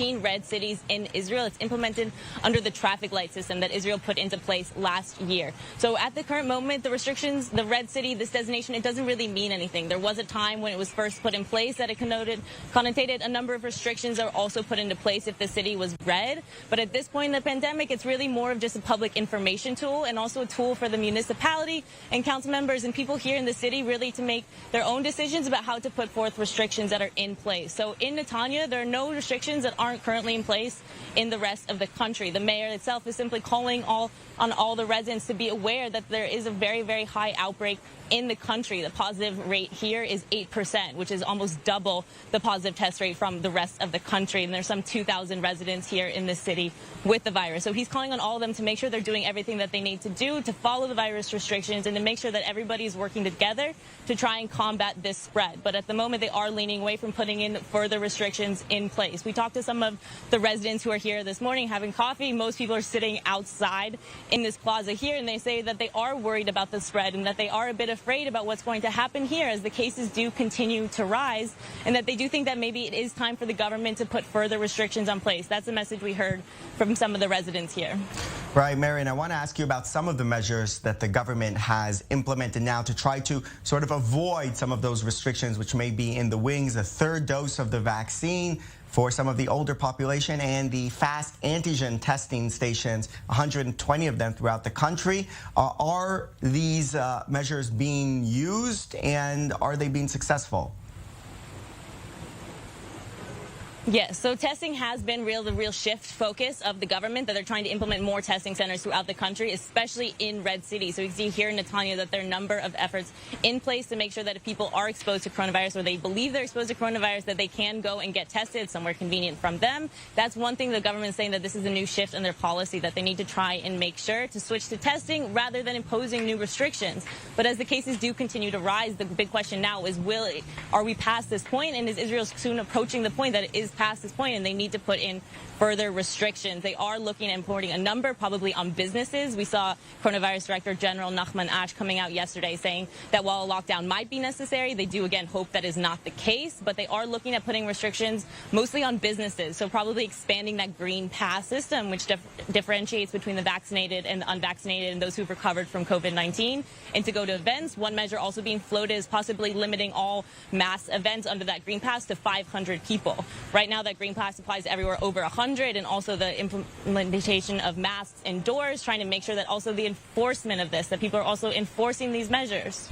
13 red cities in Israel. It's implemented under the traffic light system that Israel put into place last year. So at the current moment, the restrictions, the red city, this designation, it doesn't really mean anything. There was a time when it was first put in place that it connotated a number of restrictions that were also put into place if the city was red. But at this point in the pandemic, it's really more of just a public information tool and also a tool for the municipality and council members and people here in the city really to make their own decisions about how to put forth restrictions that are in place. So in Netanya, there are no restrictions that aren't currently in place in the rest of the country. The mayor itself is simply calling on all the residents to be aware that there is a very, very high outbreak in the country. The positive rate here is 8%, which is almost double the positive test rate from the rest of the country. And there's some 2,000 residents here in the city with the virus. So he's calling on all of them to make sure they're doing everything that they need to do to follow the virus restrictions and to make sure that everybody's working together to try and combat this spread. But at the moment, they are leaning away from putting in further restrictions in place. We talked to some of the residents who are here this morning having coffee. Most people are sitting outside in this plaza here, and they say that they are worried about the spread and that they are a bit afraid about what's going to happen here as the cases do continue to rise, and that they do think that maybe it is time for the government to put further restrictions on place. That's the message we heard from some of the residents here. Right, Marion, I want to ask you about some of the measures that the government has implemented now to try to sort of avoid some of those restrictions which may be in the wings, a third dose of the vaccine for some of the older population and the fast antigen testing stations, 120 of them throughout the country. Are these measures being used, and are they being successful? Yes, so testing has been the real shift focus of the government, that they're trying to implement more testing centers throughout the country, especially in red cities. So you can see here in Netanya that there are a number of efforts in place to make sure that if people are exposed to coronavirus or they believe they're exposed to coronavirus, that they can go and get tested somewhere convenient from them. That's one thing the government is saying, that this is a new shift in their policy, that they need to try and make sure to switch to testing rather than imposing new restrictions. But as the cases do continue to rise, the big question now is, are we past this point, and is Israel soon approaching the point that it is past this point and they need to put in further restrictions? They are looking at importing a number, probably on businesses. We saw Coronavirus Director General Nachman Ash coming out yesterday saying that while a lockdown might be necessary, they do again hope that is not the case, but they are looking at putting restrictions mostly on businesses. So probably expanding that green pass system, which differentiates between the vaccinated and the unvaccinated and those who've recovered from COVID-19. And to go to events, one measure also being floated is possibly limiting all mass events under that green pass to 500 people. Right now, that green pass applies everywhere over 100, and also the implementation of masks indoors, trying to make sure that also the enforcement of this, that people are also enforcing these measures.